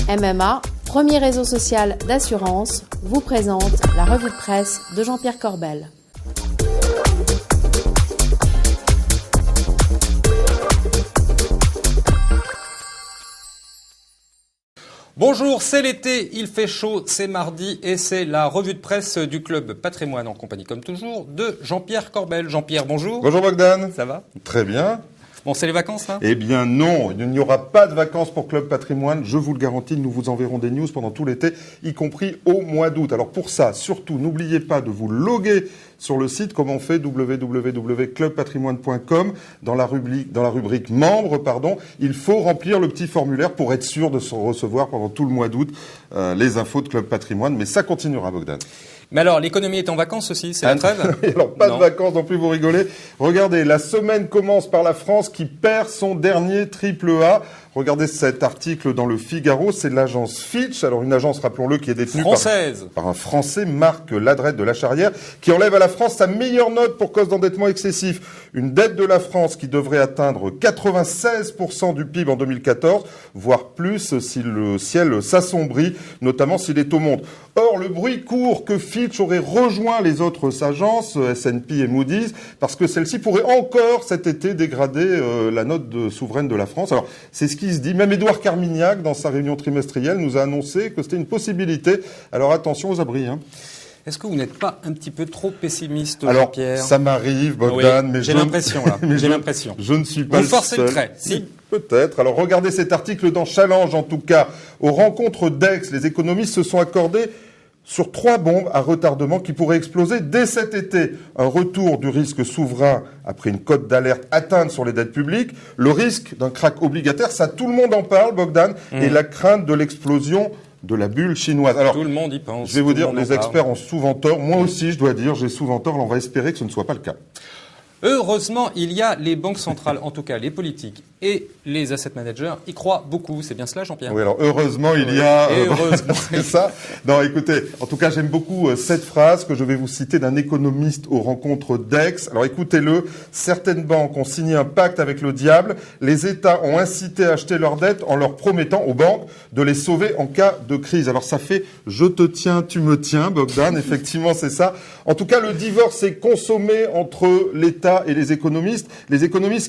MMA, premier réseau social d'assurance, vous présente la revue de presse de Jean-Pierre Corbel. Bonjour, c'est l'été, il fait chaud, c'est mardi et c'est la revue de presse du Club Patrimoine en compagnie, comme toujours, de Jean-Pierre Corbel. Jean-Pierre, bonjour. Bonjour Bogdan. Ça va ? Très bien. Bon, c'est les vacances là ? Eh bien non, il n'y aura pas de vacances pour Club Patrimoine, je vous le garantis, nous vous enverrons des news pendant tout l'été, y compris au mois d'août. Alors pour ça, surtout, n'oubliez pas de vous loguer sur le site, comme on fait, www.clubpatrimoine.com, dans la rubrique membres, il faut remplir le petit formulaire pour être sûr de se recevoir pendant tout le mois d'août les infos de Club Patrimoine, mais ça continuera Bogdan. Mais alors, l'économie est en vacances aussi, c'est la trêve ? Alors, pas de vacances non plus, vous rigolez. Regardez, la semaine commence par la France qui perd son dernier triple A. Regardez cet article dans le Figaro, c'est l'agence Fitch. Alors, une agence, rappelons-le, qui est détenue par un Français, Marc Ladrette de la Charrière, qui enlève à la France sa meilleure note pour cause d'endettement excessif. Une dette de la France qui devrait atteindre 96% du PIB en 2014, voire plus si le ciel s'assombrit, notamment si les taux montent. Or, le bruit court que Fitch aurait rejoint les autres agences, S&P et Moody's, parce que celle-ci pourrait encore cet été dégrader la note souveraine de la France. Alors, c'est ce qui se dit. Même Édouard Carmignac, dans sa réunion trimestrielle, nous a annoncé que c'était une possibilité. Alors, attention aux abris. Est-ce que vous n'êtes pas un petit peu trop pessimiste, Jean-Pierre ? Alors, ça m'arrive, Bogdan, oui, mais j'ai l'impression, là. J'ai l'impression. Je ne suis pas le seul. Vous forcez le trait, si. Peut-être. Alors, regardez cet article dans Challenge, en tout cas. Aux rencontres d'Aix, les économistes se sont accordés sur 3 bombes à retardement qui pourraient exploser dès cet été. Un retour du risque souverain après une cote d'alerte atteinte sur les dettes publiques, le risque d'un krach obligataire, ça tout le monde en parle, Bogdan, et la crainte de l'explosion de la bulle chinoise. Alors, tout le monde y pense. Je vais vous dire, les experts ont souvent tort. Moi aussi, je dois dire, j'ai souvent tort. Alors, on va espérer que ce ne soit pas le cas. Heureusement, il y a les banques centrales, en tout cas les politiques et les asset managers, y croient beaucoup. C'est bien cela, Jean-Pierre ? Oui, alors heureusement, il y a... heureusement. C'est ça. Non, écoutez, en tout cas, j'aime beaucoup cette phrase que je vais vous citer d'un économiste aux rencontres d'Aix. Alors écoutez-le, certaines banques ont signé un pacte avec le diable. Les États ont incité à acheter leurs dettes en leur promettant aux banques de les sauver en cas de crise. Alors ça fait « je te tiens, tu me tiens », Bogdan. Effectivement, c'est ça. En tout cas, le divorce est consommé entre l'État et les économistes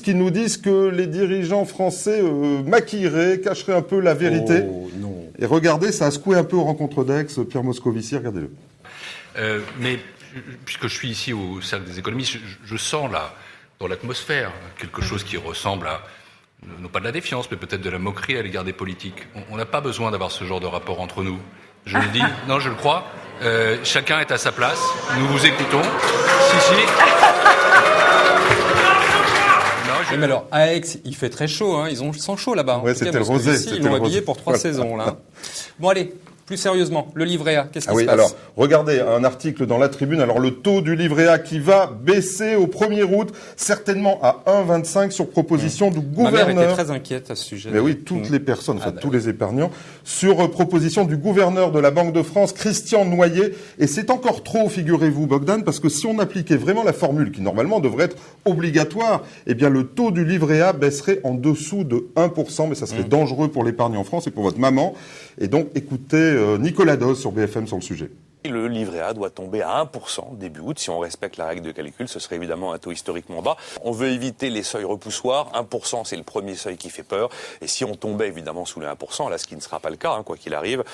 qui nous disent que les dirigeants français maquilleraient, cacheraient un peu la vérité. Oh, non. Et regardez, ça a secoué un peu aux rencontres d'Aix, Pierre Moscovici, regardez-le. Mais puisque je suis ici au cercle des économistes, je sens là, dans l'atmosphère, quelque chose qui ressemble à, non pas de la défiance, mais peut-être de la moquerie à l'égard des politiques. On n'a pas besoin d'avoir ce genre de rapport entre nous. Je le dis, non, je le crois. Chacun est à sa place. Nous vous écoutons. Si. Oui, mais alors, à Aix, il fait très chaud, Ils ont sang chaud là-bas. Ouais, c'était le rosé. Ils l'ont habillé pour 3 saisons, là. Bon, allez. Plus sérieusement, le livret A, qu'est-ce qui se passe ? Alors, regardez, un article dans La Tribune. Alors, le taux du livret A qui va baisser au 1er août, certainement à 1,25 sur proposition du gouverneur. Ma mère était très inquiète à ce sujet. Mais oui, toutes les personnes, tous les épargnants, sur proposition du gouverneur de la Banque de France, Christian Noyer. Et c'est encore trop, figurez-vous, Bogdan, parce que si on appliquait vraiment la formule qui, normalement, devrait être obligatoire, eh bien, le taux du livret A baisserait en dessous de 1%, mais ça serait dangereux pour l'épargne en France et pour votre maman. Et donc, écoutez Nicolas Doz sur BFM sur le sujet. Le livret A doit tomber à 1% début août. Si on respecte la règle de calcul, ce serait évidemment un taux historiquement bas. On veut éviter les seuils repoussoirs. 1%, c'est le premier seuil qui fait peur. Et si on tombait évidemment sous les 1%, là, ce qui ne sera pas le cas, quoi qu'il arrive,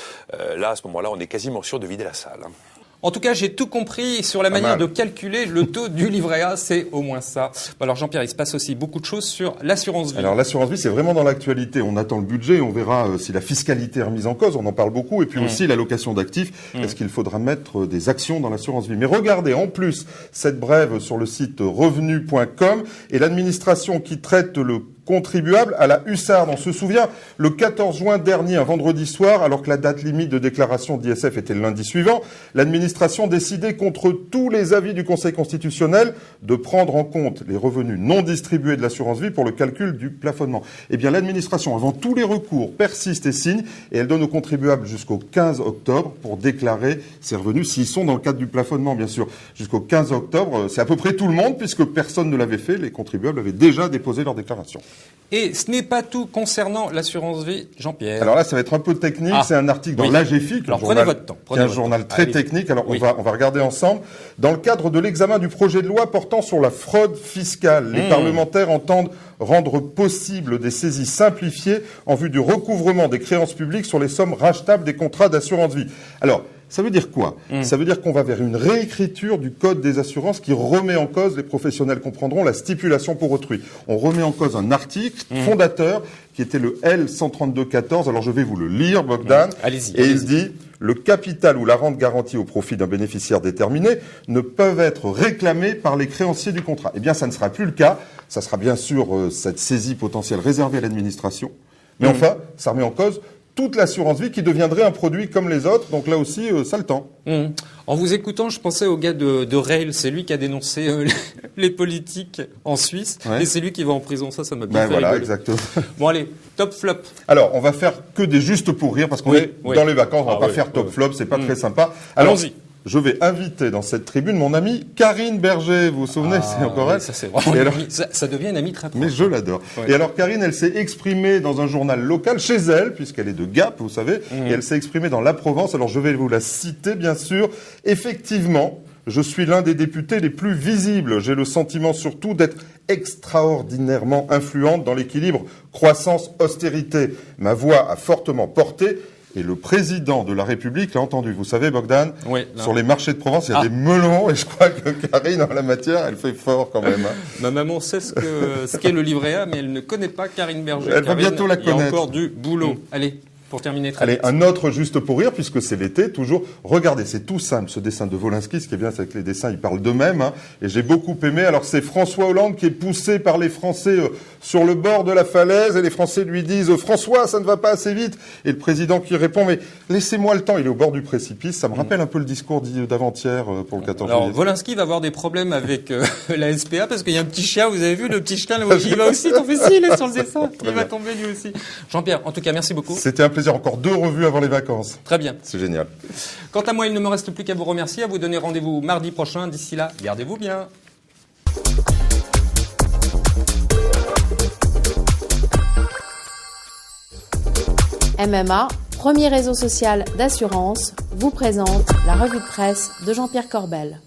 là, à ce moment-là, on est quasiment sûr de vider la salle. En tout cas, j'ai tout compris sur la manière de calculer le taux du livret A, c'est au moins ça. Alors Jean-Pierre, il se passe aussi beaucoup de choses sur l'assurance vie. Alors l'assurance vie, c'est vraiment dans l'actualité. On attend le budget, on verra si la fiscalité est remise en cause, on en parle beaucoup. Et puis aussi la location d'actifs, est-ce qu'il faudra mettre des actions dans l'assurance vie ? Mais regardez, en plus, cette brève sur le site revenu.com et l'administration qui traite le contribuable à la hussarde. On se souvient, le 14 juin dernier, un vendredi soir, alors que la date limite de déclaration d'ISF était le lundi suivant, l'administration décidait, contre tous les avis du Conseil constitutionnel, de prendre en compte les revenus non distribués de l'assurance vie pour le calcul du plafonnement. Eh bien, l'administration, avant tous les recours, persiste et signe, et elle donne aux contribuables jusqu'au 15 octobre pour déclarer ces revenus, s'ils sont dans le cadre du plafonnement, bien sûr. Jusqu'au 15 octobre, c'est à peu près tout le monde, puisque personne ne l'avait fait, les contribuables avaient déjà déposé leur déclaration. Et ce n'est pas tout concernant l'assurance vie, Jean-Pierre. Alors là, ça va être un peu technique. C'est un article dans oui. l'AGFIC, Alors prenez votre temps. qui est un journal très technique. Alors on va regarder ensemble. Dans le cadre de l'examen du projet de loi portant sur la fraude fiscale, les parlementaires entendent rendre possible des saisies simplifiées en vue du recouvrement des créances publiques sur les sommes rachetables des contrats d'assurance vie. Alors, ça veut dire quoi? Ça veut dire qu'on va vers une réécriture du code des assurances qui remet en cause, les professionnels comprendront, la stipulation pour autrui. On remet en cause un article fondateur qui était le L13214. Alors je vais vous le lire, Bogdan. Allez-y. Et il dit: le capital ou la rente garantie au profit d'un bénéficiaire déterminé ne peuvent être réclamés par les créanciers du contrat. Eh bien, ça ne sera plus le cas. Ça sera bien sûr cette saisie potentielle réservée à l'administration. Mais enfin, ça remet en cause toute l'assurance vie qui deviendrait un produit comme les autres. Donc là aussi, ça le temps. En vous écoutant, je pensais au gars de Rail. C'est lui qui a dénoncé les politiques en Suisse. Ouais. Et c'est lui qui va en prison. Ça m'a bien fait Voilà, rigoler. exactement. Bon, allez, top flop. Alors, on va faire que des justes pour rire parce qu'on est dans les vacances. On va pas faire top flop. C'est pas très sympa. Alors, Allons-y. je vais inviter dans cette tribune mon amie Karine Berger. Vous vous souvenez, c'est encore elle. Ça, c'est vraiment Et alors, ça devient une amie très proche. mais je l'adore. Ouais. Et alors Karine, elle s'est exprimée dans un journal local chez elle, puisqu'elle est de Gap, vous savez, et elle s'est exprimée dans la Provence. Alors je vais vous la citer, bien sûr. Effectivement, je suis l'un des députés les plus visibles. J'ai le sentiment surtout d'être extraordinairement influente dans l'équilibre croissance-austérité. Ma voix a fortement porté. Et le président de la République l'a entendu. Vous savez, Bogdan, Oui, là. sur les marchés de Provence, il y a des melons, et je crois que Karine, en la matière, elle fait fort quand même. Ma maman sait ce qu'est le livret A, mais elle ne connaît pas Karine Berger. Elle va Karine, bientôt la il y a connaître. encore du boulot. Allez, pour terminer très Allez, vite. un autre juste pour rire, puisque c'est l'été, toujours. Regardez, c'est tout simple, ce dessin de Wolinski. Ce qui est bien, c'est que les dessins, ils parlent d'eux-mêmes, hein, et j'ai beaucoup aimé. Alors, c'est François Hollande qui est poussé par les Français sur le bord de la falaise, et les Français lui disent « François, ça ne va pas assez vite !» Et le président qui répond « Mais laissez-moi le temps, il est au bord du précipice. » Ça me rappelle un peu le discours d'avant-hier pour le 14 Alors, juillet. Wolinski va avoir des problèmes avec la SPA parce qu'il y a un petit chien, vous avez vu le petit chien là, il va aussi tomber, si, il est sur le dessin, il va tomber lui aussi. Jean-Pierre, en tout cas, merci beaucoup. C'était un plaisir. Encore 2 revues avant les vacances. Très bien. C'est génial. Quant à moi, il ne me reste plus qu'à vous remercier, à vous donner rendez-vous mardi prochain. D'ici là, gardez-vous bien. MMA, premier réseau social d'assurance, vous présente la revue de presse de Jean-Pierre Corbel.